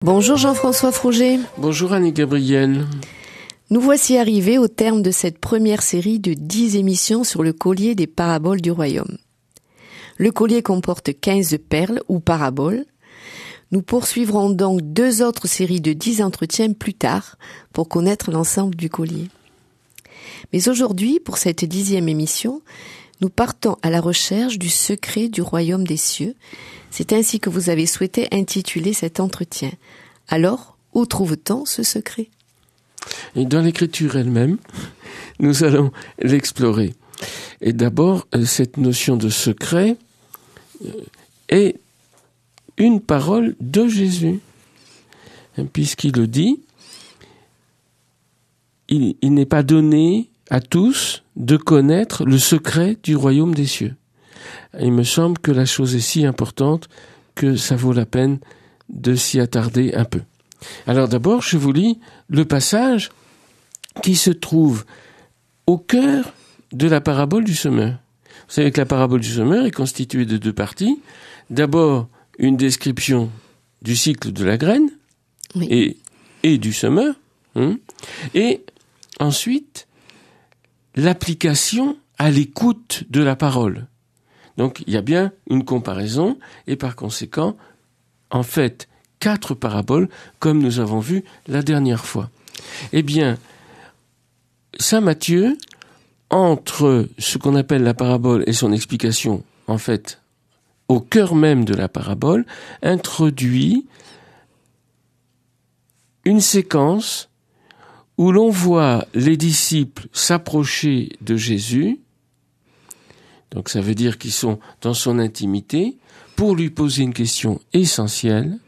Bonjour Jean-François Frouget. Bonjour Annie-Gabrielle. Nous voici arrivés au terme de cette première série de 10 émissions sur le collier des paraboles du royaume. Le collier comporte 15 perles ou paraboles. Nous poursuivrons donc 2 autres séries de 10 entretiens plus tard pour connaître l'ensemble du collier. Mais aujourd'hui, pour cette 10e émission, nous partons à la recherche du secret du royaume des cieux. C'est ainsi que vous avez souhaité intituler cet entretien. Alors, où trouve-t-on ce secret ? Et dans l'écriture elle-même, nous allons l'explorer. Et d'abord, cette notion de secret est une parole de Jésus. Puisqu'il le dit, il n'est pas donné à tous de connaître le secret du royaume des cieux. Il me semble que la chose est si importante que ça vaut la peine de s'y attarder un peu. Alors d'abord, je vous lis le passage qui se trouve au cœur de la parabole du semeur. Vous savez que la parabole du semeur est constituée de 2 parties. D'abord, une description du cycle de la graine, oui, et du semeur. Et ensuite, l'application à l'écoute de la parole. Donc, il y a bien une comparaison, et par conséquent, en fait, 4 paraboles, comme nous avons vu la dernière fois. Eh bien, saint Matthieu, entre ce qu'on appelle la parabole et son explication, en fait, au cœur même de la parabole, introduit une séquence où l'on voit les disciples s'approcher de Jésus. Donc ça veut dire qu'ils sont dans son intimité pour lui poser une question essentielle.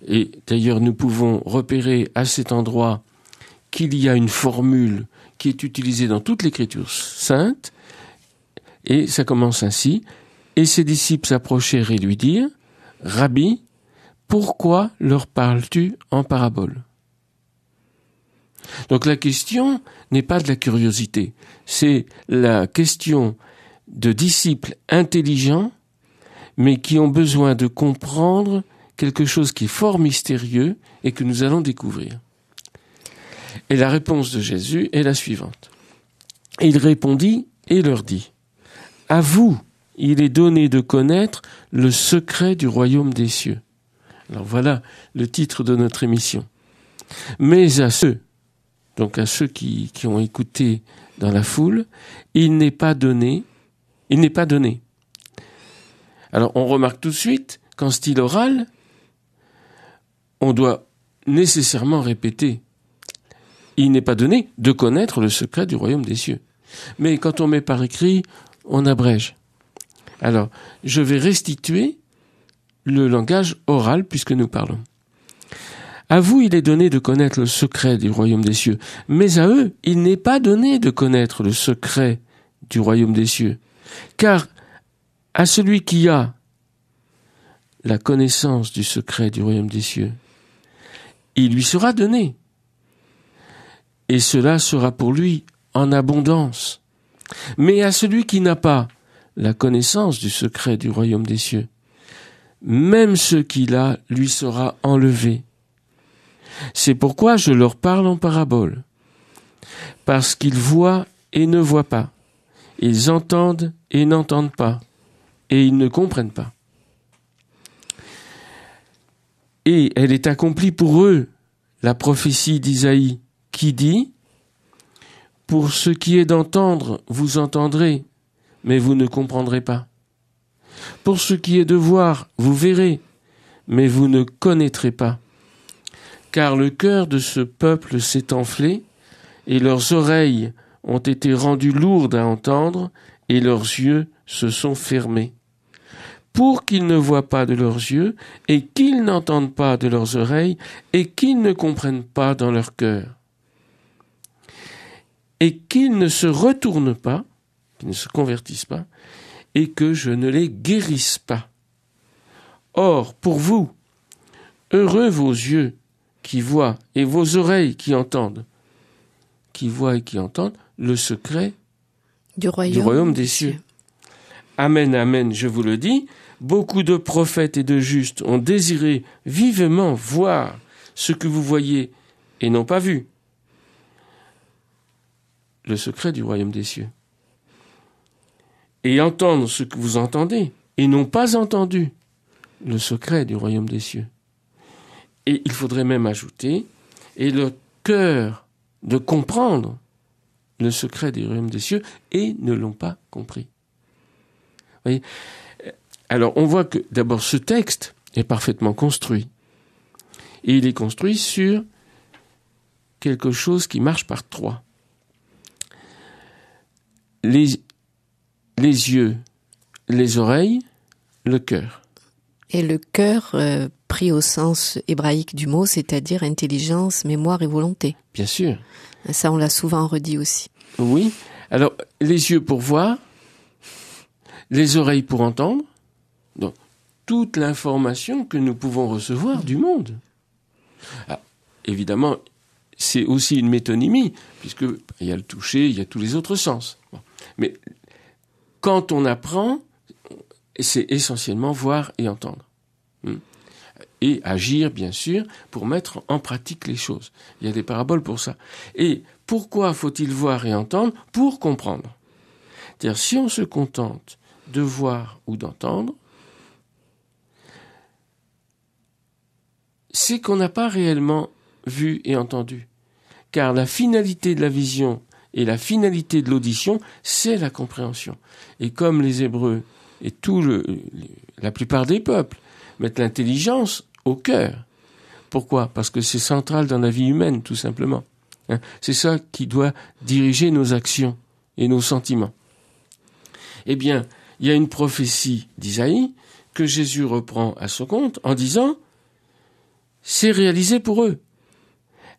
Et d'ailleurs, nous pouvons repérer à cet endroit qu'il y a une formule qui est utilisée dans toute l'Écriture sainte. Et ça commence ainsi. Et ses disciples s'approchèrent et lui dirent : « Rabbi, pourquoi leur parles-tu en parabole ?» Donc la question n'est pas de la curiosité, c'est la question de disciples intelligents, mais qui ont besoin de comprendre quelque chose qui est fort mystérieux et que nous allons découvrir. Et la réponse de Jésus est la suivante. Il répondit et leur dit : « À vous, il est donné de connaître le secret du royaume des cieux. » Alors voilà le titre de notre émission. Mais à ceux, donc à ceux qui ont écouté dans la foule, il n'est pas donné. Alors on remarque tout de suite qu'en style oral, on doit nécessairement répéter. Il n'est pas donné de connaître le secret du royaume des cieux. Mais quand on met par écrit, on abrège. Alors, je vais restituer le langage oral puisque nous parlons. À vous, il est donné de connaître le secret du royaume des cieux, mais à eux, il n'est pas donné de connaître le secret du royaume des cieux. Car à celui qui a la connaissance du secret du royaume des cieux, il lui sera donné. Et cela sera pour lui en abondance. Mais à celui qui n'a pas la connaissance du secret du royaume des cieux, même ce qu'il a lui sera enlevé. C'est pourquoi je leur parle en parabole. Parce qu'ils voient et ne voient pas. Ils entendent et n'entendent pas. Et ils ne comprennent pas. Et elle est accomplie pour eux, la prophétie d'Isaïe, qui dit : « Pour ce qui est d'entendre, vous entendrez, mais vous ne comprendrez pas. Pour ce qui est de voir, vous verrez, mais vous ne connaîtrez pas. Car le cœur de ce peuple s'est enflé, et leurs oreilles ont été rendues lourdes à entendre, et leurs yeux se sont fermés. Pour qu'ils ne voient pas de leurs yeux, et qu'ils n'entendent pas de leurs oreilles, et qu'ils ne comprennent pas dans leur cœur. Et qu'ils ne se retournent pas, qu'ils ne se convertissent pas, et que je ne les guérisse pas. Or, pour vous, heureux vos yeux qui voient et vos oreilles qui entendent, le secret du royaume des cieux. Amen, amen, je vous le dis, beaucoup de prophètes et de justes ont désiré vivement voir ce que vous voyez et n'ont pas vu. Le secret du royaume des cieux. Et entendre ce que vous entendez et n'ont pas entendu. Le secret du royaume des cieux. Et il faudrait même ajouter, et le cœur de comprendre le secret du royaume des cieux et ne l'ont pas compris. Vous voyez ? Alors on voit que d'abord ce texte est parfaitement construit. Et il est construit sur quelque chose qui marche par trois. Les yeux, les oreilles, le cœur. Et le cœur, pris au sens hébraïque du mot, c'est-à-dire intelligence, mémoire et volonté. Bien sûr. Ça, on l'a souvent redit aussi. Oui. Alors, les yeux pour voir, les oreilles pour entendre, donc toute l'information que nous pouvons recevoir du monde. Alors, évidemment, c'est aussi une métonymie, puisque il y a le toucher, il y a tous les autres sens. Bon. Mais quand on apprend, c'est essentiellement voir et entendre. Et agir, bien sûr, pour mettre en pratique les choses. Il y a des paraboles pour ça. Et pourquoi faut-il voir et entendre ? Pour comprendre. C'est-à-dire, si on se contente de voir ou d'entendre, c'est qu'on n'a pas réellement vu et entendu. Car la finalité de la vision et la finalité de l'audition, c'est la compréhension. Et comme les Hébreux et la plupart des peuples mettent l'intelligence au cœur. Pourquoi ? Parce que c'est central dans la vie humaine, tout simplement. C'est ça qui doit diriger nos actions et nos sentiments. Eh bien, il y a une prophétie d'Isaïe que Jésus reprend à son compte en disant « c'est réalisé pour eux ».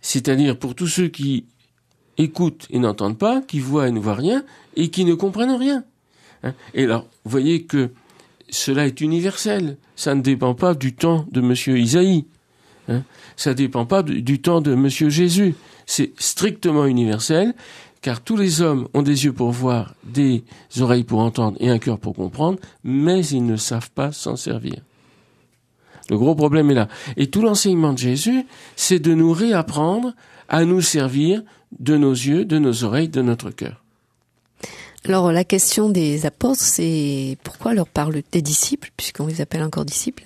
C'est-à-dire pour tous ceux qui écoutent et n'entendent pas, qui voient et ne voient rien, et qui ne comprennent rien. Et alors, vous voyez que cela est universel. Ça ne dépend pas du temps de Monsieur Isaïe. Ça ne dépend pas du temps de Monsieur Jésus. C'est strictement universel, car tous les hommes ont des yeux pour voir, des oreilles pour entendre et un cœur pour comprendre, mais ils ne savent pas s'en servir. Le gros problème est là. Et tout l'enseignement de Jésus, c'est de nous réapprendre à nous servir de nos yeux, de nos oreilles, de notre cœur. Alors, la question des apôtres, c'est pourquoi leur parle des disciples, puisqu'on les appelle encore disciples,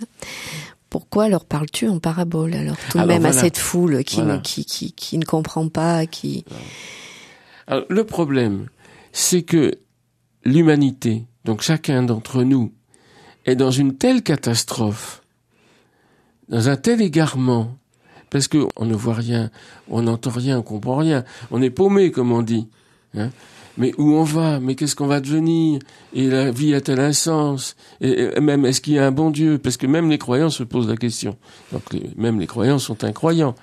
pourquoi leur parles-tu en parabole, alors tout de même voilà. À cette foule qui ne comprend pas, qui... Alors, le problème, c'est que l'humanité, donc chacun d'entre nous, est dans une telle catastrophe, dans un tel égarement, parce que on ne voit rien, on n'entend rien, on comprend rien, on est paumé, comme on dit, Mais où on va ? Mais qu'est-ce qu'on va devenir ? Et la vie a-t-elle un sens ? Et même, est-ce qu'il y a un bon Dieu ? Parce que même les croyants se posent la question. Donc, même les croyants sont incroyants.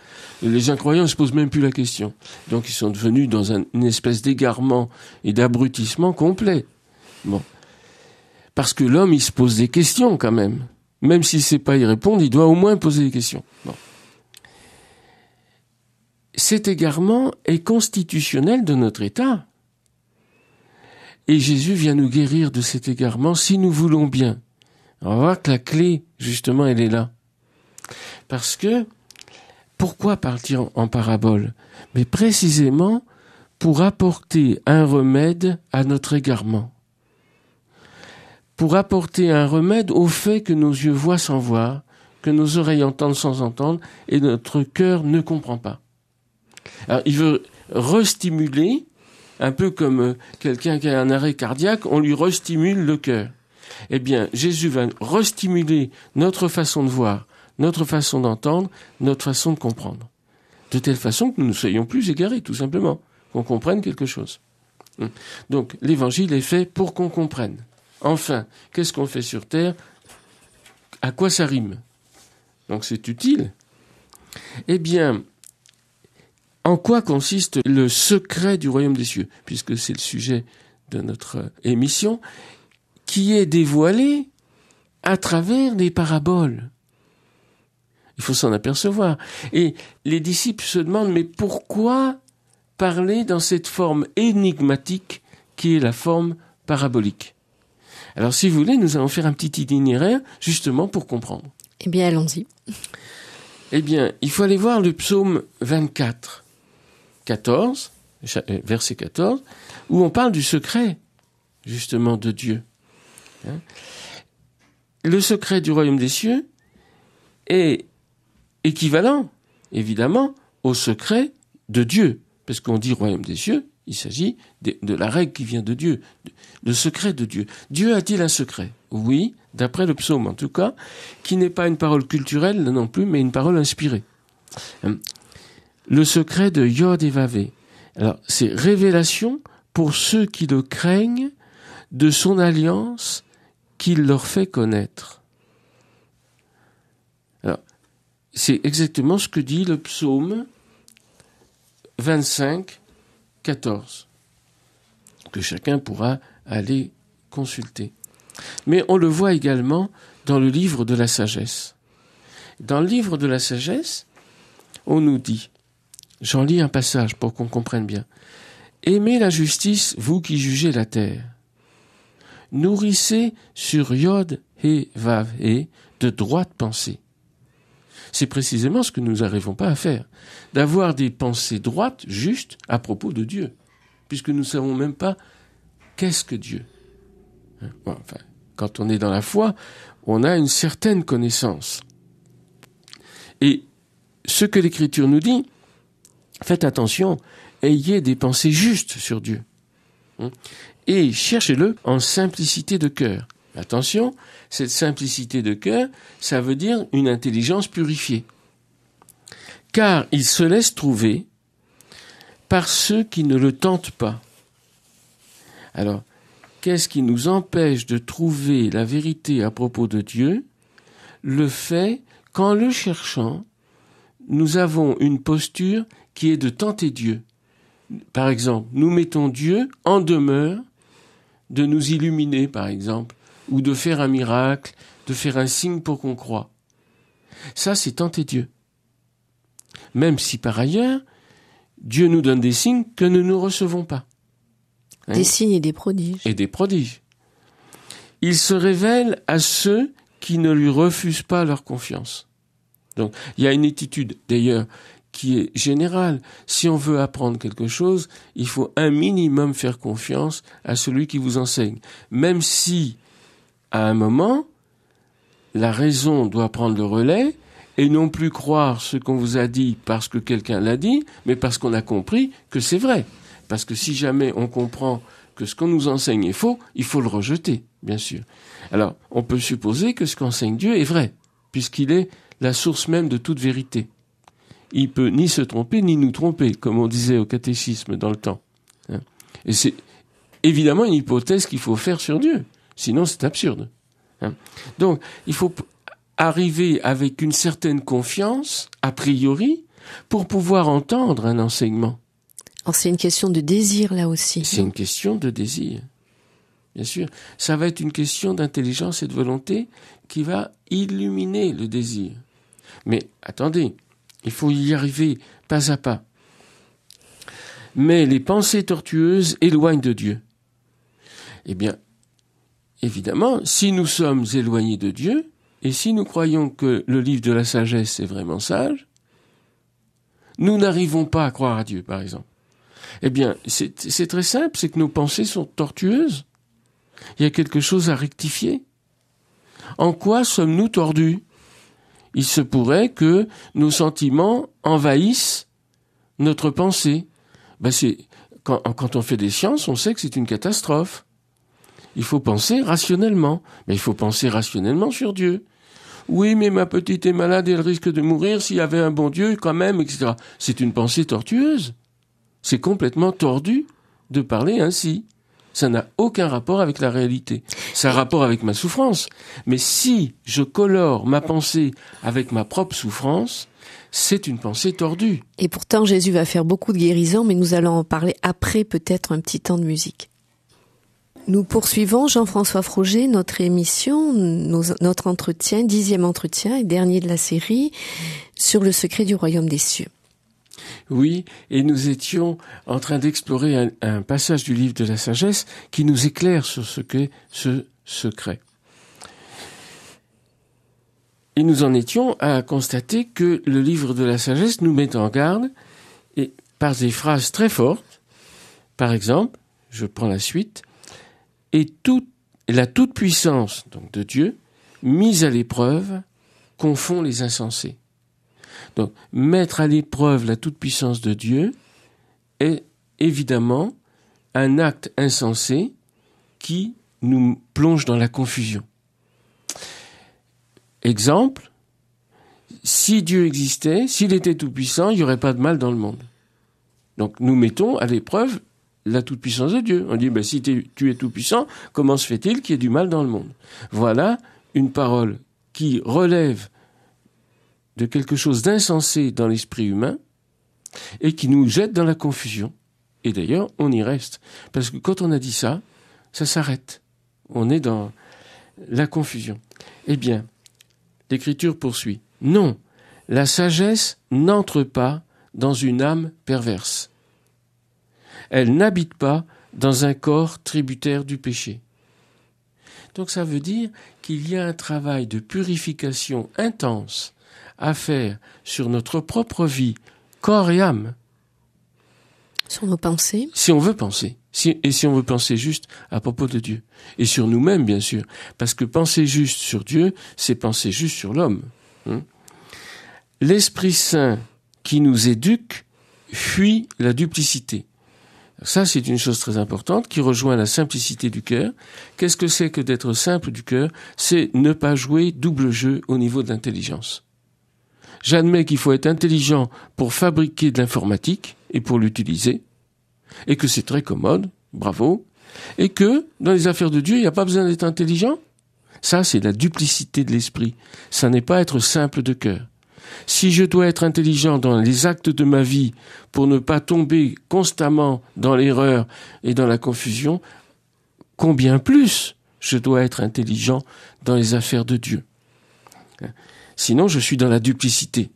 Les incroyants ne se posent même plus la question. Donc, ils sont devenus dans une espèce d'égarement et d'abrutissement complet. Bon. Parce que l'homme, il se pose des questions quand même. Même s'il ne sait pas y répondre, il doit au moins poser des questions. Bon. Cet égarement est constitutionnel de notre état. Et Jésus vient nous guérir de cet égarement si nous voulons bien. On va voir que la clé, justement, elle est là. Parce que, pourquoi partir en parabole ? Mais précisément pour apporter un remède à notre égarement. Pour apporter un remède au fait que nos yeux voient sans voir, que nos oreilles entendent sans entendre, et notre cœur ne comprend pas. Alors, il veut restimuler, un peu comme quelqu'un qui a un arrêt cardiaque, on lui restimule le cœur. Eh bien, Jésus va restimuler notre façon de voir, notre façon d'entendre, notre façon de comprendre. De telle façon que nous ne soyons plus égarés, tout simplement, qu'on comprenne quelque chose. Donc, l'évangile est fait pour qu'on comprenne. Enfin, qu'est-ce qu'on fait sur terre ? À quoi ça rime ? Donc, c'est utile. Eh bien, en quoi consiste le secret du royaume des cieux ? Puisque c'est le sujet de notre émission, qui est dévoilé à travers les paraboles. Il faut s'en apercevoir. Et les disciples se demandent, mais pourquoi parler dans cette forme énigmatique qui est la forme parabolique ? Alors, si vous voulez, nous allons faire un petit itinéraire, justement, pour comprendre. Eh bien, allons-y. Eh bien, il faut aller voir le psaume 24, 14, verset 14, où on parle du secret, justement, de Dieu. Le secret du royaume des cieux est équivalent, évidemment, au secret de Dieu. Parce qu'on dit royaume des cieux, il s'agit de la règle qui vient de Dieu, le secret de Dieu. Dieu a-t-il un secret? Oui, d'après le psaume en tout cas, qui n'est pas une parole culturelle non plus, mais une parole inspirée. Le secret de Yod et Vavé. Alors, c'est révélation pour ceux qui le craignent de son alliance qu'il leur fait connaître. Alors, c'est exactement ce que dit le psaume 25, 14, que chacun pourra aller consulter. Mais on le voit également dans le livre de la sagesse. Dans le livre de la sagesse, on nous dit, j'en lis un passage pour qu'on comprenne bien, « Aimez la justice, vous qui jugez la terre. Nourrissez sur Yod et Vav et de droite pensée. » C'est précisément ce que nous n'arrivons pas à faire, d'avoir des pensées droites, justes, à propos de Dieu, puisque nous ne savons même pas qu'est-ce que Dieu. Bon, enfin, quand on est dans la foi, on a une certaine connaissance. Et ce que l'Écriture nous dit, faites attention, ayez des pensées justes sur Dieu. Et cherchez-le en simplicité de cœur. Attention, cette simplicité de cœur, ça veut dire une intelligence purifiée. Car il se laisse trouver par ceux qui ne le tentent pas. Alors, qu'est-ce qui nous empêche de trouver la vérité à propos de Dieu? Le fait qu'en le cherchant, nous avons une posture qui est de tenter Dieu. Par exemple, nous mettons Dieu en demeure de nous illuminer, par exemple, ou de faire un miracle, de faire un signe pour qu'on croie. Ça, c'est tenter Dieu. Même si, par ailleurs, Dieu nous donne des signes que nous ne recevons pas. Des signes et des prodiges. Et des prodiges. Il se révèle à ceux qui ne lui refusent pas leur confiance. Donc, il y a une attitude, d'ailleurs, qui est générale. Si on veut apprendre quelque chose, il faut un minimum faire confiance à celui qui vous enseigne. Même si, à un moment, la raison doit prendre le relais et non plus croire ce qu'on vous a dit parce que quelqu'un l'a dit, mais parce qu'on a compris que c'est vrai. Parce que si jamais on comprend que ce qu'on nous enseigne est faux, il faut le rejeter, bien sûr. Alors, on peut supposer que ce qu'enseigne Dieu est vrai, puisqu'il est la source même de toute vérité. Il peut ni se tromper, ni nous tromper, comme on disait au catéchisme dans le temps. Et c'est évidemment une hypothèse qu'il faut faire sur Dieu. Sinon, c'est absurde. Donc, il faut arriver avec une certaine confiance, a priori, pour pouvoir entendre un enseignement. Alors, c'est une question de désir, là aussi. C'est une question de désir. Bien sûr. Ça va être une question d'intelligence et de volonté qui va illuminer le désir. Mais, attendez, il faut y arriver pas à pas. Mais les pensées tortueuses éloignent de Dieu. Eh bien, évidemment, si nous sommes éloignés de Dieu, et si nous croyons que le livre de la sagesse est vraiment sage, nous n'arrivons pas à croire à Dieu, par exemple. Eh bien, c'est très simple, c'est que nos pensées sont tortueuses. Il y a quelque chose à rectifier. En quoi sommes-nous tordus? Il se pourrait que nos sentiments envahissent notre pensée. Quand on fait des sciences, on sait que c'est une catastrophe. Il faut penser rationnellement. Mais il faut penser rationnellement sur Dieu. Oui, mais ma petite est malade et elle risque de mourir s'il y avait un bon Dieu quand même, etc. C'est une pensée tortueuse. C'est complètement tordu de parler ainsi. Ça n'a aucun rapport avec la réalité. Ça a rapport avec ma souffrance. Mais si je colore ma pensée avec ma propre souffrance, c'est une pensée tordue. Et pourtant, Jésus va faire beaucoup de guérisons, mais nous allons en parler après, peut-être un petit temps de musique. Nous poursuivons, Jean-François Froger, notre émission, notre entretien, 10e entretien et dernier de la série, sur le secret du royaume des cieux. Oui, et nous étions en train d'explorer un passage du livre de la sagesse qui nous éclaire sur ce qu'est ce secret. Et nous en étions à constater que le livre de la sagesse nous met en garde et par des phrases très fortes. Par exemple, je prends la suite, et la toute-puissance donc de Dieu, mise à l'épreuve, confond les insensés. Donc, mettre à l'épreuve la toute-puissance de Dieu est évidemment un acte insensé qui nous plonge dans la confusion. Exemple, si Dieu existait, s'il était tout-puissant, il n'y aurait pas de mal dans le monde. Donc nous mettons à l'épreuve la toute-puissance de Dieu. On dit, si tu es tout-puissant, comment se fait-il qu'il y ait du mal dans le monde? Voilà une parole qui relève de quelque chose d'insensé dans l'esprit humain et qui nous jette dans la confusion. Et d'ailleurs, on y reste. Parce que quand on a dit ça, ça s'arrête. On est dans la confusion. Eh bien, l'Écriture poursuit. Non, la sagesse n'entre pas dans une âme perverse. Elle n'habite pas dans un corps tributaire du péché. Donc ça veut dire qu'il y a un travail de purification intense à faire sur notre propre vie, corps et âme. Sur nos pensées. Si on veut penser. Si on veut penser juste à propos de Dieu. Et sur nous-mêmes, bien sûr. Parce que penser juste sur Dieu, c'est penser juste sur l'homme. L'Esprit Saint qui nous éduque fuit la duplicité. Ça, c'est une chose très importante qui rejoint la simplicité du cœur. Qu'est-ce que c'est que d'être simple du cœur? C'est ne pas jouer double jeu au niveau de l'intelligence. J'admets qu'il faut être intelligent pour fabriquer de l'informatique et pour l'utiliser, et que c'est très commode, bravo, et que dans les affaires de Dieu, il n'y a pas besoin d'être intelligent. Ça, c'est la duplicité de l'esprit. Ça n'est pas être simple de cœur. Si je dois être intelligent dans les actes de ma vie pour ne pas tomber constamment dans l'erreur et dans la confusion, combien plus je dois être intelligent dans les affaires de Dieu. Sinon, je suis dans la duplicité.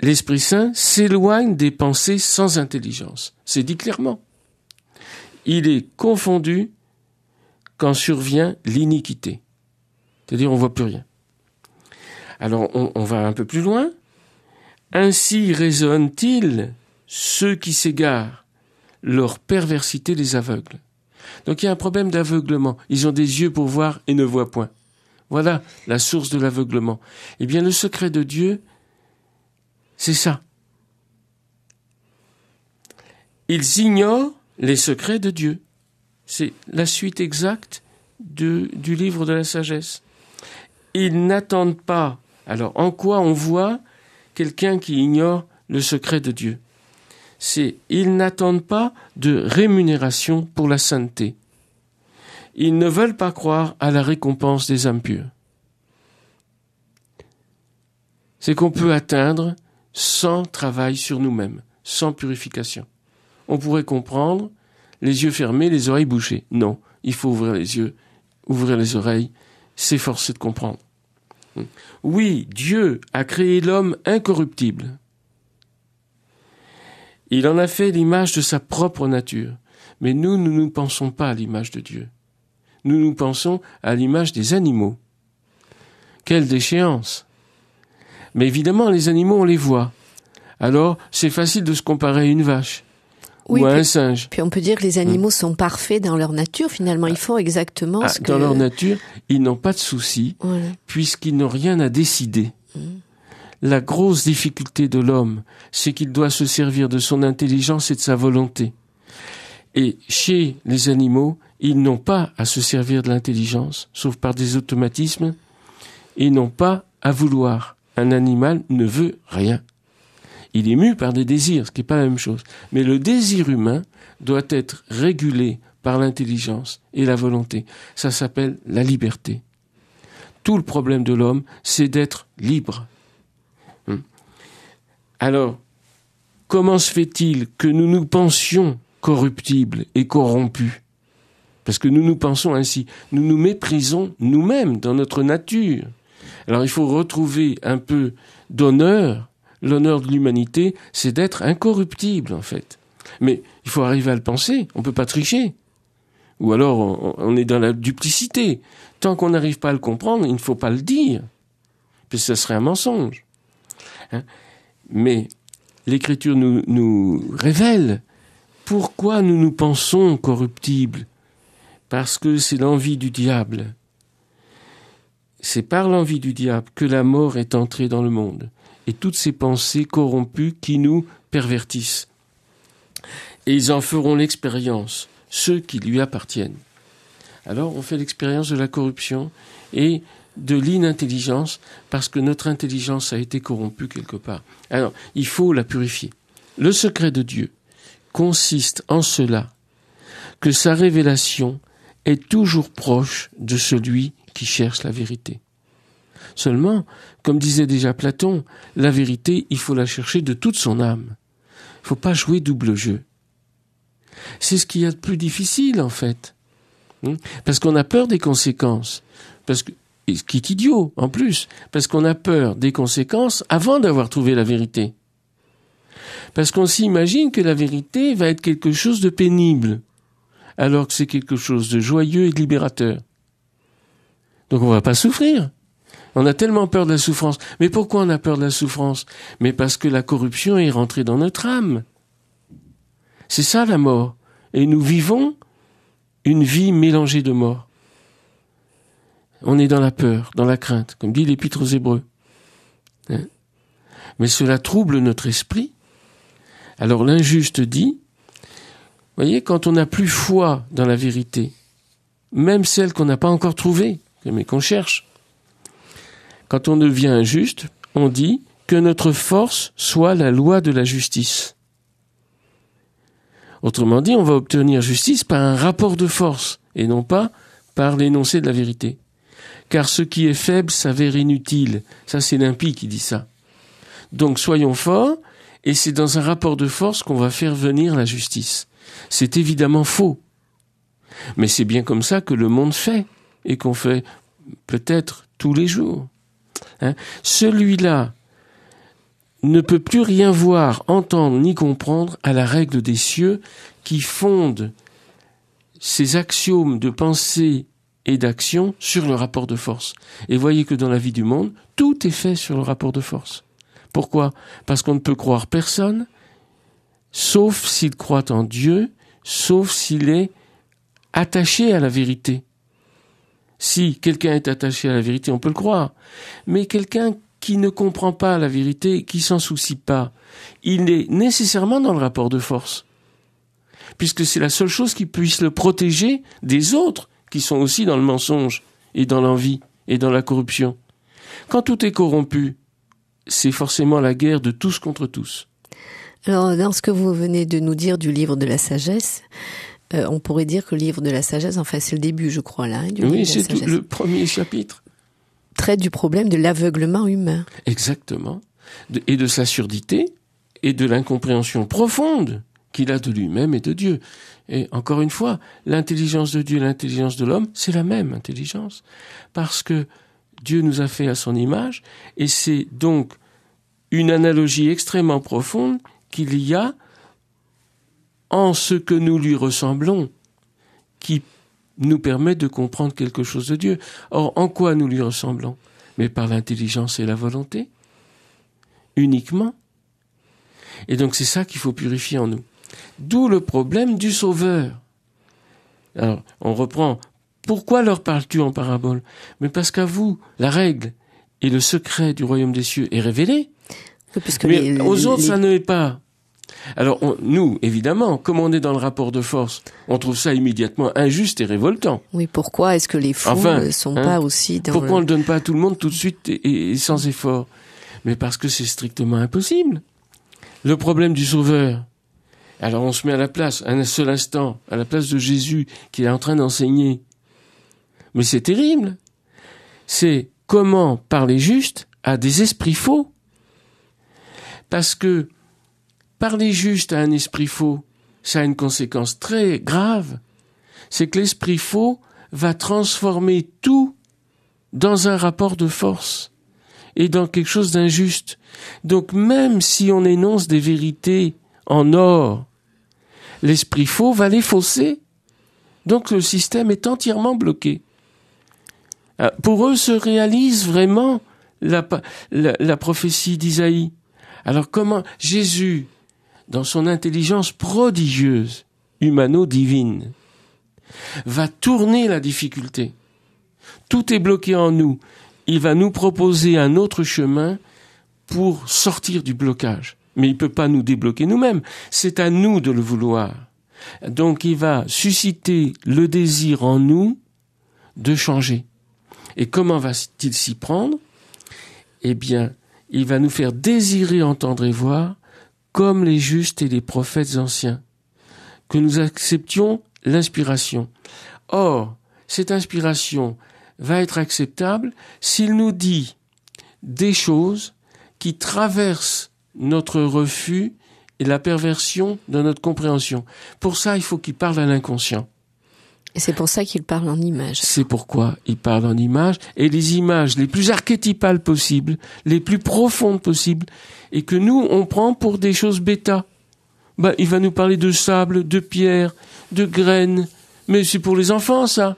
L'Esprit Saint s'éloigne des pensées sans intelligence. C'est dit clairement. Il est confondu quand survient l'iniquité. C'est-à-dire, on ne voit plus rien. Alors, on va un peu plus loin. Ainsi raisonnent-ils ceux qui s'égarent. Leur perversité les aveugle. Donc, il y a un problème d'aveuglement. Ils ont des yeux pour voir et ne voient point. Voilà la source de l'aveuglement. Eh bien, le secret de Dieu, c'est ça. Ils ignorent les secrets de Dieu. C'est la suite exacte du livre de la sagesse. Ils n'attendent pas. Alors, en quoi on voit quelqu'un qui ignore le secret de Dieu? Ils n'attendent pas de rémunération pour la sainteté. Ils ne veulent pas croire à la récompense des âmes pures. C'est qu'on peut atteindre sans travail sur nous-mêmes, sans purification. On pourrait comprendre les yeux fermés, les oreilles bouchées. Non, il faut ouvrir les yeux, ouvrir les oreilles, s'efforcer de comprendre. Oui, Dieu a créé l'homme incorruptible. Il en a fait l'image de sa propre nature. Mais nous ne pensons pas à l'image de Dieu. Nous pensons à l'image des animaux. Quelle déchéance! Mais évidemment, les animaux, on les voit. Alors, c'est facile de se comparer à une vache ou à un singe. Puis on peut dire que les animaux sont parfaits dans leur nature. Finalement, ils font exactement ce que... Dans leur nature, ils n'ont pas de soucis, voilà, puisqu'ils n'ont rien à décider. La grosse difficulté de l'homme, c'est qu'il doit se servir de son intelligence et de sa volonté. Et chez les animaux, ils n'ont pas à se servir de l'intelligence, sauf par des automatismes, et n'ont pas à vouloir. Un animal ne veut rien. Il est mu par des désirs, ce qui n'est pas la même chose. Mais le désir humain doit être régulé par l'intelligence et la volonté. Ça s'appelle la liberté. Tout le problème de l'homme, c'est d'être libre. Alors, comment se fait-il que nous nous pensions corruptibles et corrompus? Parce que nous nous pensons ainsi. Nous nous méprisons nous-mêmes dans notre nature. Alors il faut retrouver un peu d'honneur l'honneur de l'humanité, c'est d'être incorruptible, en fait. Mais il faut arriver à le penser, on peut pas tricher. Ou alors, on est dans la duplicité. Tant qu'on n'arrive pas à le comprendre, il ne faut pas le dire. Puis ça serait un mensonge. Hein? Mais l'Écriture nous révèle pourquoi nous nous pensons corruptibles. Parce que c'est l'envie du diable. C'est par l'envie du diable que la mort est entrée dans le monde. Et toutes ces pensées corrompues qui nous pervertissent. Et ils en feront l'expérience, ceux qui lui appartiennent. Alors on fait l'expérience de la corruption et de l'inintelligence parce que notre intelligence a été corrompue quelque part. Alors, il faut la purifier. Le secret de Dieu consiste en cela que sa révélation est toujours proche de celui qui cherche la vérité. Seulement, comme disait déjà Platon, la vérité, il faut la chercher de toute son âme. Il ne faut pas jouer double jeu. C'est ce qu'il y a de plus difficile, en fait. Parce qu'on a peur des conséquences. Et ce qui est idiot, en plus, parce qu'on a peur des conséquences avant d'avoir trouvé la vérité. Parce qu'on s'imagine que la vérité va être quelque chose de pénible, alors que c'est quelque chose de joyeux et de libérateur. Donc on va pas souffrir. On a tellement peur de la souffrance. Mais pourquoi on a peur de la souffrance? Mais parce que la corruption est rentrée dans notre âme. C'est ça la mort. Et nous vivons une vie mélangée de mort. On est dans la peur, dans la crainte, comme dit l'Épître aux Hébreux. Mais cela trouble notre esprit. Alors l'injuste dit, voyez, quand on n'a plus foi dans la vérité, même celle qu'on n'a pas encore trouvée, mais qu'on cherche, quand on devient injuste, on dit que notre force soit la loi de la justice. Autrement dit, on va obtenir justice par un rapport de force, et non pas par l'énoncé de la vérité. Car ce qui est faible s'avère inutile. Ça, c'est l'Impie qui dit ça. Donc, soyons forts, et c'est dans un rapport de force qu'on va faire venir la justice. C'est évidemment faux. Mais c'est bien comme ça que le monde fait, et qu'on fait peut-être tous les jours. Celui-là ne peut plus rien voir, entendre ni comprendre à la règle des cieux qui fonde ses axiomes de pensée et d'action sur le rapport de force. Et voyez que dans la vie du monde, tout est fait sur le rapport de force. Pourquoi? Parce qu'on ne peut croire personne, sauf s'il croit en Dieu, sauf s'il est attaché à la vérité. Si quelqu'un est attaché à la vérité, on peut le croire. Mais quelqu'un qui ne comprend pas la vérité, qui s'en soucie pas, il est nécessairement dans le rapport de force. Puisque c'est la seule chose qui puisse le protéger des autres qui sont aussi dans le mensonge et dans l'envie et dans la corruption. Quand tout est corrompu, c'est forcément la guerre de tous contre tous. Alors, dans ce que vous venez de nous dire du livre de la sagesse, on pourrait dire que le livre de la sagesse, enfin c'est le début, je crois, là, du livre de la sagesse. Oui, c'est le premier chapitre. Traite du problème de l'aveuglement humain. Exactement. Et de sa surdité et de l'incompréhension profonde qu'il a de lui-même et de Dieu. Et encore une fois, l'intelligence de Dieu et l'intelligence de l'homme, c'est la même intelligence. Parce que Dieu nous a fait à son image, et c'est donc une analogie extrêmement profonde qu'il y a en ce que nous lui ressemblons, qui nous permet de comprendre quelque chose de Dieu. Or, en quoi nous lui ressemblons? Mais par l'intelligence et la volonté, uniquement. Et donc c'est ça qu'il faut purifier en nous. D'où le problème du Sauveur. Alors, on reprend. Pourquoi leur parles-tu en parabole? Mais parce qu'à vous, la règle et le secret du royaume des cieux est révélé. Mais aux autres, ça ne l'est pas. Alors, nous, évidemment, comme on est dans le rapport de force, on trouve ça immédiatement injuste et révoltant. Oui, pourquoi est-ce que les fous ne sont pas aussi dans pourquoi on ne le donne pas à tout le monde tout de suite et sans effort? Mais parce que c'est strictement impossible. Le problème du Sauveur. Alors, on se met à la place, un seul instant, à la place de Jésus qui est en train d'enseigner. Mais c'est terrible. C'est comment parler juste à des esprits faux. Parce que parler juste à un esprit faux, ça a une conséquence très grave. C'est que l'esprit faux va transformer tout dans un rapport de force. est dans quelque chose d'injuste. Donc même si on énonce des vérités en or, l'esprit faux va les fausser. Donc le système est entièrement bloqué. Pour eux se réalise vraiment la prophétie d'Isaïe. Alors comment Jésus, dans son intelligence prodigieuse, humano-divine, va tourner la difficulté. Tout est bloqué en nous. Il va nous proposer un autre chemin pour sortir du blocage. Mais il ne peut pas nous débloquer nous-mêmes. C'est à nous de le vouloir. Donc il va susciter le désir en nous de changer. Et comment va-t-il s'y prendre? Eh bien, il va nous faire désirer, entendre et voir comme les justes et les prophètes anciens. Que nous acceptions l'inspiration. Or, cette inspiration va être acceptable s'il nous dit des choses qui traversent notre refus et la perversion de notre compréhension. Pour ça, il faut qu'il parle à l'inconscient. Et c'est pour ça qu'il parle en images. C'est pourquoi il parle en images, et les images les plus archétypales possibles, les plus profondes possibles, et que nous, on prend pour des choses bêta. Il va nous parler de sable, de pierre, de graines, mais c'est pour les enfants, ça.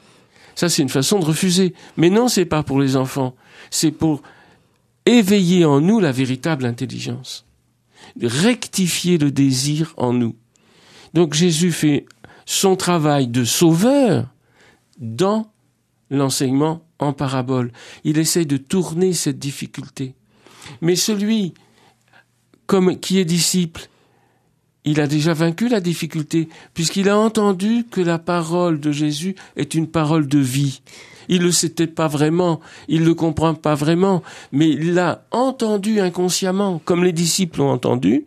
Ça, c'est une façon de refuser. Mais non, c'est pas pour les enfants. C'est pour éveiller en nous la véritable intelligence. Rectifier le désir en nous. Donc Jésus fait son travail de sauveur dans l'enseignement en parabole. Il essaye de tourner cette difficulté. Mais celui qui est disciple, il a déjà vaincu la difficulté, puisqu'il a entendu que la parole de Jésus est une parole de vie. Il ne le sait peut-être pas vraiment, il ne le comprend pas vraiment, mais il l'a entendu inconsciemment, comme les disciples l'ont entendu.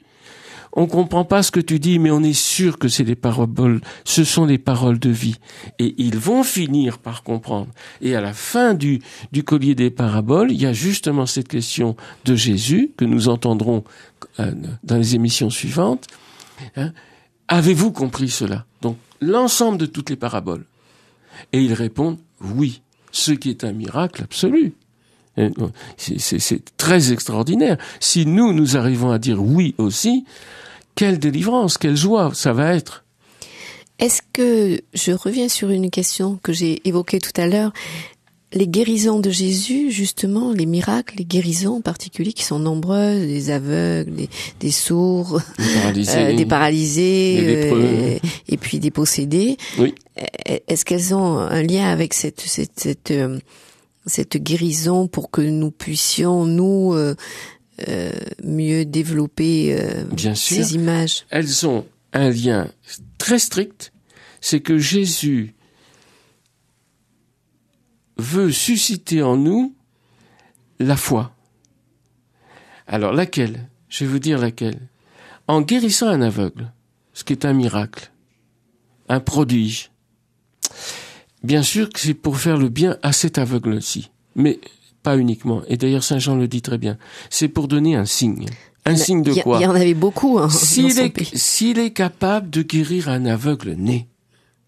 On comprend pas ce que tu dis, mais on est sûr que c'est les paraboles, ce sont les paroles de vie. Et ils vont finir par comprendre. Et à la fin du collier des paraboles, il y a justement cette question de Jésus, que nous entendrons dans les émissions suivantes. Avez-vous compris cela? Donc, l'ensemble de toutes les paraboles. Et ils répondent oui, ce qui est un miracle absolu. C'est très extraordinaire. Si nous arrivons à dire oui aussi, quelle délivrance, quelle joie ça va être. Est-ce que, je reviens sur une question que j'ai évoquée tout à l'heure, les guérisons de Jésus, justement, les miracles, les guérisons en particulier, qui sont nombreuses, des aveugles, des sourds, des paralysés, des lépreux, et puis des possédés, oui. Est-ce qu'elles ont un lien avec cette guérison pour que nous puissions, nous, mieux développer Bien sûr, ces images? Elles ont un lien très strict, c'est que Jésus veut susciter en nous la foi. Alors laquelle? Je vais vous dire laquelle. En guérissant un aveugle, ce qui est un miracle, un prodige. Bien sûr que c'est pour faire le bien à cet aveugle-ci, mais pas uniquement. Et d'ailleurs Saint Jean le dit très bien. C'est pour donner un signe. Un signe de quoi? Il y en avait beaucoup. S'il est capable de guérir un aveugle né,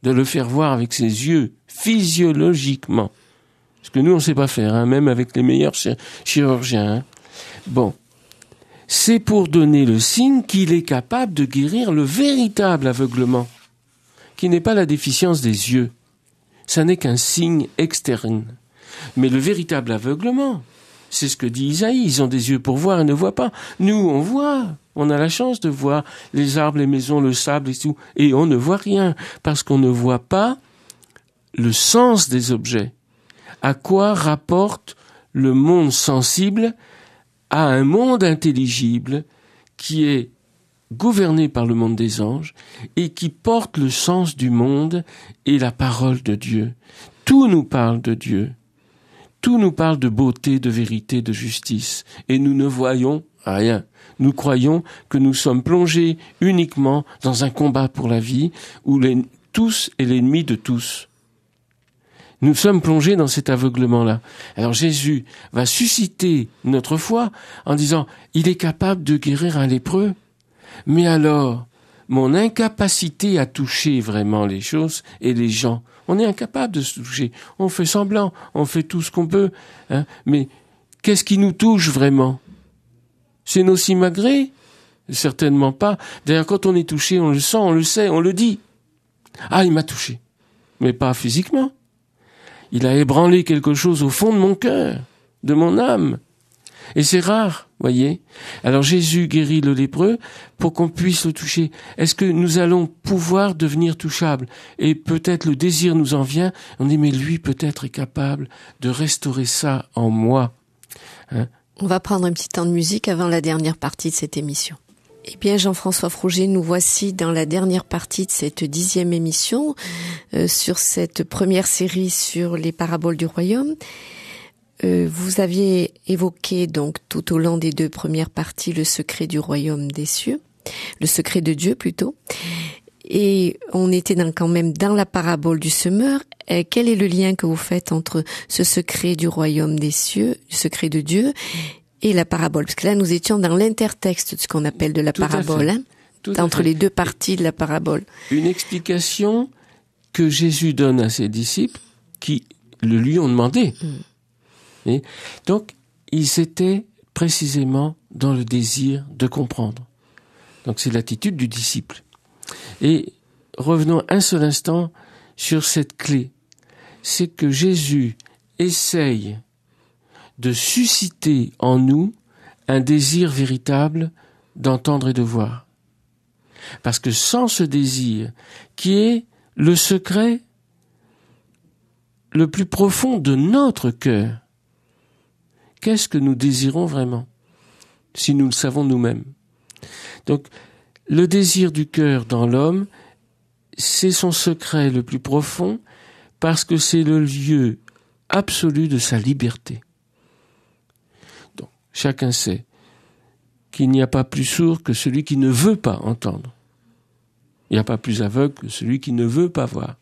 de le faire voir avec ses yeux, physiologiquement, parce que nous, on ne sait pas faire, même avec les meilleurs chirurgiens. Bon, c'est pour donner le signe qu'il est capable de guérir le véritable aveuglement, qui n'est pas la déficience des yeux. Ça n'est qu'un signe externe. Mais le véritable aveuglement, c'est ce que dit Isaïe. Ils ont des yeux pour voir et ne voient pas. Nous, on voit. On a la chance de voir les arbres, les maisons, le sable et tout. Et on ne voit rien, parce qu'on ne voit pas le sens des objets. À quoi rapporte le monde sensible à un monde intelligible qui est gouverné par le monde des anges et qui porte le sens du monde et la parole de Dieu. Tout nous parle de Dieu. Tout nous parle de beauté, de vérité, de justice. Et nous ne voyons rien. Nous croyons que nous sommes plongés uniquement dans un combat pour la vie où tous est l'ennemi de tous. Nous sommes plongés dans cet aveuglement-là. Alors Jésus va susciter notre foi en disant « Il est capable de guérir un lépreux. Mais alors, mon incapacité à toucher vraiment les choses et les gens, on est incapable de se toucher. On fait semblant, on fait tout ce qu'on peut. Mais qu'est-ce qui nous touche vraiment? C'est nos simagrées? Certainement pas. D'ailleurs, quand on est touché, on le sent, on le sait, on le dit. Ah, il m'a touché. Mais pas physiquement. Il a ébranlé quelque chose au fond de mon cœur, de mon âme. Et c'est rare, voyez. Alors Jésus guérit le lépreux pour qu'on puisse le toucher. Est-ce que nous allons pouvoir devenir touchables? Et peut-être le désir nous en vient. On dit, mais lui peut-être est capable de restaurer ça en moi. Hein? On va prendre un petit temps de musique avant la dernière partie de cette émission. Eh bien, Jean-François Frouget, nous voici dans la dernière partie de cette 10e émission sur cette première série sur les paraboles du royaume. Vous aviez évoqué donc tout au long des 2 premières parties le secret du royaume des cieux, le secret de Dieu plutôt. Et on était quand même dans la parabole du semeur. Quel est le lien que vous faites entre ce secret du royaume des cieux, le secret de Dieu, et la parabole? Parce que là, nous étions dans l'intertexte de ce qu'on appelle de la parabole, hein, entre les 2 parties de la parabole. Une explication que Jésus donne à ses disciples qui le lui ont demandé. Et donc, ils étaient précisément dans le désir de comprendre. Donc, c'est l'attitude du disciple. Et revenons un seul instant sur cette clé. C'est que Jésus essaye de susciter en nous un désir véritable d'entendre et de voir. Parce que sans ce désir, qui est le secret le plus profond de notre cœur, qu'est-ce que nous désirons vraiment, si nous le savons nous-mêmes? Donc, le désir du cœur dans l'homme, c'est son secret le plus profond, parce que c'est le lieu absolu de sa liberté. Donc, chacun sait qu'il n'y a pas plus sourd que celui qui ne veut pas entendre. Il n'y a pas plus aveugle que celui qui ne veut pas voir.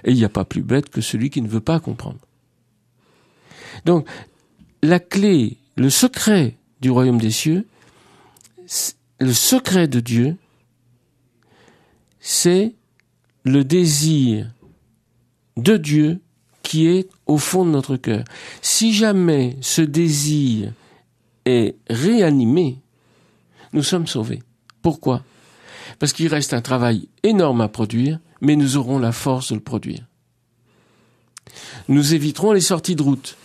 Et il n'y a pas plus bête que celui qui ne veut pas comprendre. Donc, la clé, le secret du royaume des cieux, le secret de Dieu, c'est le désir de Dieu qui est au fond de notre cœur. Si jamais ce désir est réanimé, nous sommes sauvés. Pourquoi? Parce qu'il reste un travail énorme à produire, mais nous aurons la force de le produire. Nous éviterons les sorties de route.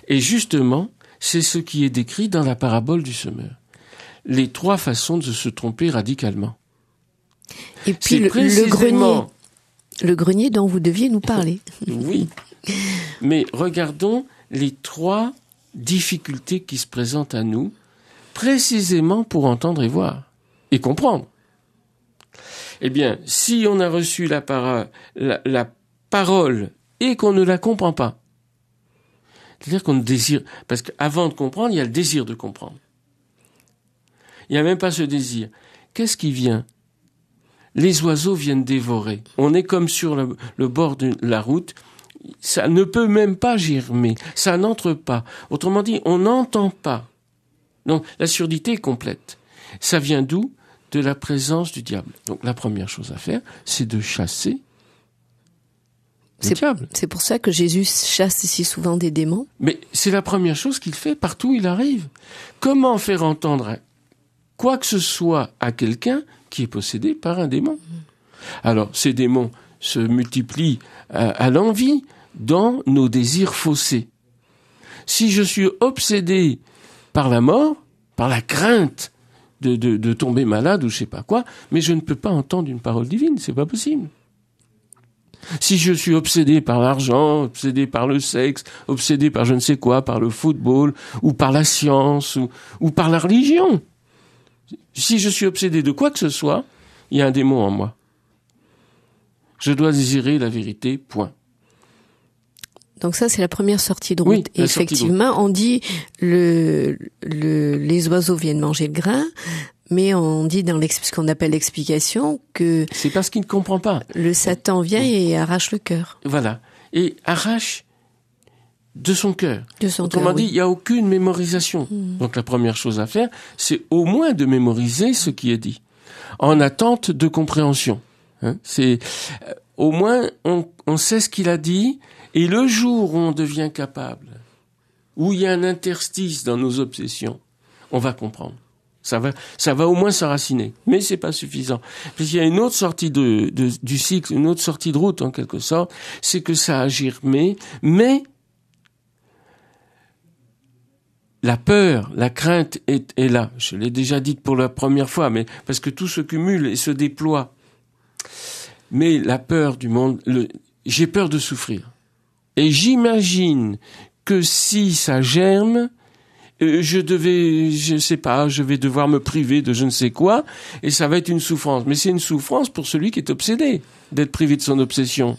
Et justement, c'est ce qui est décrit dans la parabole du semeur. Les 3 façons de se tromper radicalement. Et puis le grenier dont vous deviez nous parler. Oui, mais regardons les 3 difficultés qui se présentent à nous, précisément pour entendre et voir, et comprendre. Eh bien, si on a reçu la parole et qu'on ne la comprend pas, c'est-à-dire qu'on désire, parce qu'avant de comprendre, il y a le désir de comprendre. Il n'y a même pas ce désir. Qu'est-ce qui vient? Les oiseaux viennent dévorer. On est comme sur le bord de la route. Ça ne peut même pas germer. Ça n'entre pas. Autrement dit, on n'entend pas. Donc, la surdité est complète. Ça vient d'où? De la présence du diable. Donc, la première chose à faire, c'est de chasser le diable. C'est pour ça que Jésus chasse si souvent des démons. Mais c'est la première chose qu'il fait partout où il arrive. Comment faire entendre quoi que ce soit à quelqu'un qui est possédé par un démon? Alors, ces démons se multiplient à l'envi dans nos désirs faussés. Si je suis obsédé par la mort, par la crainte de tomber malade ou je sais pas quoi, mais je ne peux pas entendre une parole divine, c'est pas possible. Si je suis obsédé par l'argent, obsédé par le sexe, obsédé par je ne sais quoi, par le football, ou par la science, ou par la religion, si je suis obsédé de quoi que ce soit, il y a un démon en moi. Je dois désirer la vérité, point. Donc ça, c'est la première sortie de route. Oui, et effectivement, on dit les oiseaux viennent manger le grain, mais on dit dans ce qu'on appelle l'explication que... C'est parce qu'il ne comprend pas. Le Satan vient et arrache le cœur. Voilà. Et arrache de son cœur. Autrement dit, oui. il n'y a aucune mémorisation. Donc la première chose à faire, c'est au moins de mémoriser ce qui est dit, en attente de compréhension. C'est au moins on sait ce qu'il a dit, et le jour où on devient capable, où il y a un interstice dans nos obsessions, on va comprendre. Ça va au moins s'enraciner. Mais c'est pas suffisant. Parce qu'il y a une autre sortie du cycle, une autre sortie de route, en quelque sorte, c'est que ça a germé, mais la peur, la crainte est là. Je l'ai déjà dit pour la première fois, mais parce que tout se cumule et se déploie. Mais la peur du monde, j'ai peur de souffrir. Et j'imagine que si ça germe, je vais devoir me priver de je ne sais quoi, et ça va être une souffrance. Mais c'est une souffrance pour celui qui est obsédé, d'être privé de son obsession.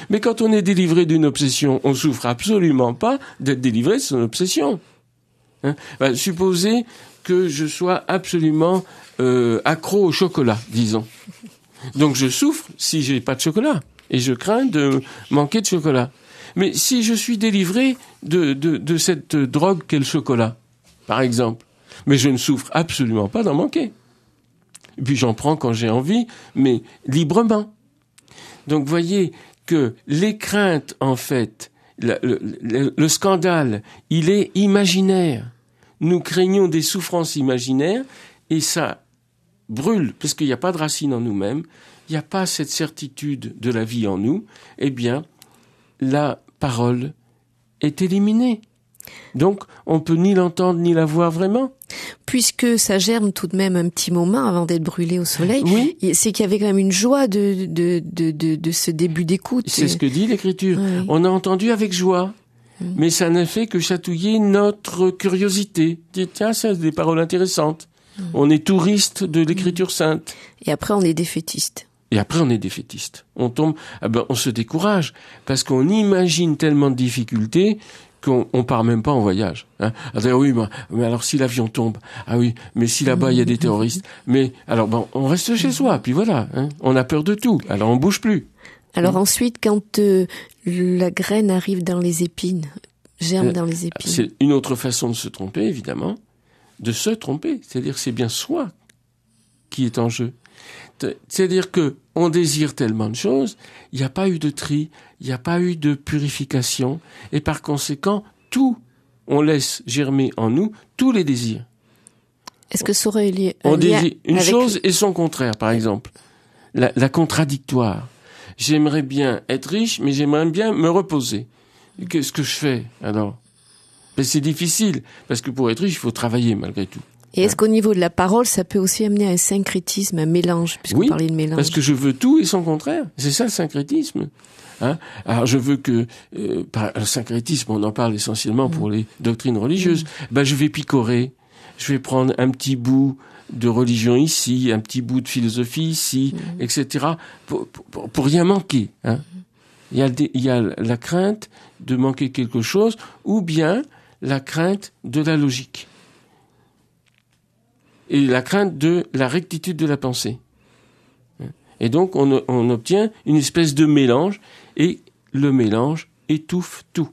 Mais quand on est délivré d'une obsession, on souffre absolument pas d'être délivré de son obsession. Supposez que je sois absolument accro au chocolat, disons. Donc je souffre si j'ai pas de chocolat, et je crains de manquer de chocolat. Mais si je suis délivré de cette drogue qu'est le chocolat, par exemple, mais je ne souffre absolument pas d'en manquer. Et puis j'en prends quand j'ai envie, mais librement. Donc voyez que les craintes, en fait, le scandale, il est imaginaire. Nous craignons des souffrances imaginaires, et ça brûle, parce qu'il n'y a pas de racine en nous-mêmes, il n'y a pas cette certitude de la vie en nous, eh bien, la parole est éliminée. Donc, on peut ni l'entendre ni la voir vraiment. Puisque ça germe tout de même un petit moment avant d'être brûlé au soleil, oui. C'est qu'il y avait quand même une joie de ce début d'écoute. C'est ce que dit l'Écriture. Oui. On a entendu avec joie, mais ça n'a fait que chatouiller notre curiosité. Tiens, c'est des paroles intéressantes. On est touriste de l'Écriture sainte. Et après, on est défaitiste. Et après, on est défaitiste. On tombe, on se décourage, parce qu'on imagine tellement de difficultés qu'on part même pas en voyage. Oui, mais alors si l'avion tombe, ah oui, mais si là-bas il y a des terroristes, mais alors on reste chez soi, puis voilà. On a peur de tout, alors on bouge plus. Alors ensuite, quand la graine arrive dans les épines, germe dans les épines. C'est une autre façon de se tromper, évidemment, de se tromper. C'est-à-dire que c'est bien soi qui est en jeu. C'est-à-dire que on désire tellement de choses, il n'y a pas eu de tri, il n'y a pas eu de purification, et par conséquent, on laisse germer en nous tous les désirs. Est-ce que ça aurait lié on désire une chose et son contraire, par exemple. La contradictoire. J'aimerais bien être riche, mais j'aimerais bien me reposer. Qu'est-ce que je fais, alors? C'est difficile, parce que pour être riche, il faut travailler, malgré tout. Et est-ce qu'au niveau de la parole, ça peut aussi amener à un syncrétisme, un mélange, puisqu'on parlait de mélange? Parce que je veux tout et son contraire. C'est ça le syncrétisme. Alors je veux que... le syncrétisme, on en parle essentiellement pour les doctrines religieuses. Je vais picorer. Je vais prendre un petit bout de religion ici, un petit bout de philosophie ici, etc. Pour rien manquer. Il y a la crainte de manquer quelque chose, ou bien la crainte de la logique. Et la crainte de la rectitude de la pensée. Et donc, on obtient une espèce de mélange, et le mélange étouffe tout.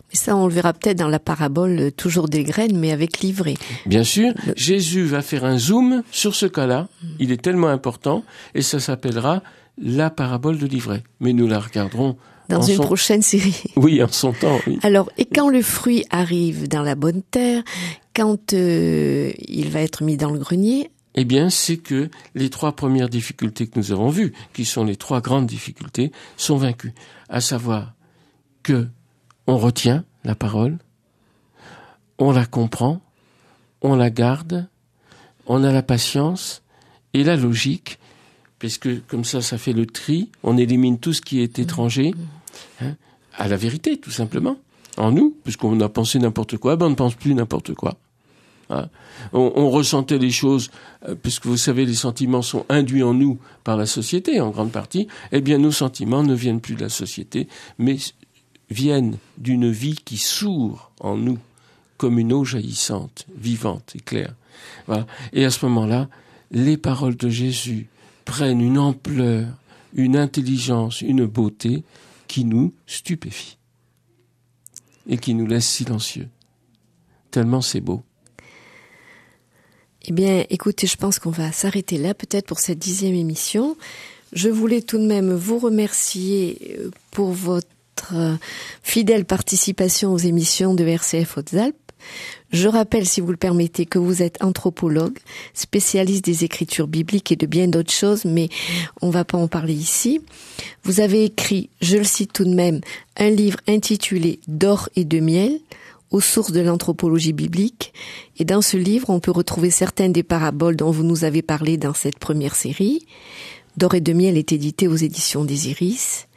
Mais ça, on le verra peut-être dans la parabole toujours des graines, mais avec l'ivraie. Bien sûr, Jésus va faire un zoom sur ce cas-là. Il est tellement important, et ça s'appellera la parabole de l'ivraie. Mais nous la regarderons dans une prochaine série. Oui, en son temps. Oui. Alors, et quand le fruit arrive dans la bonne terre, quand il va être mis dans le grenier, eh bien, c'est que les 3 premières difficultés que nous avons vues, qui sont les 3 grandes difficultés, sont vaincues. À savoir que on retient la parole, on la comprend, on la garde, on a la patience et la logique, puisque comme ça fait le tri, on élimine tout ce qui est étranger, à la vérité, tout simplement, en nous, puisqu'on a pensé n'importe quoi, on ne pense plus n'importe quoi. On ressentait les choses, puisque vous savez, les sentiments sont induits en nous par la société, en grande partie. Eh bien, nos sentiments ne viennent plus de la société, mais viennent d'une vie qui sourd en nous, comme une eau jaillissante, vivante et claire. Voilà. Et à ce moment-là, les paroles de Jésus prennent une ampleur, une intelligence, une beauté qui nous stupéfie et qui nous laisse silencieux. Tellement c'est beau. Eh bien, écoutez, je pense qu'on va s'arrêter là, peut-être pour cette 10e émission. Je voulais tout de même vous remercier pour votre votre fidèle participation aux émissions de RCF Hautes-Alpes. Je rappelle, si vous le permettez, que vous êtes anthropologue, spécialiste des écritures bibliques et de bien d'autres choses, mais on va pas en parler ici. Vous avez écrit, je le cite tout de même, un livre intitulé D'or et de miel, aux sources de l'anthropologie biblique. Et dans ce livre, on peut retrouver certaines des paraboles dont vous nous avez parlé dans cette première série. D'or et de miel est édité aux éditions des Iris.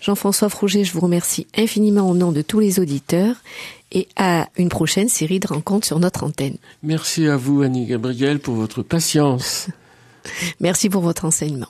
Jean-François Frouget, je vous remercie infiniment au nom de tous les auditeurs et à une prochaine série de rencontres sur notre antenne. Merci à vous, Annie Gabriel, pour votre patience. Merci pour votre enseignement.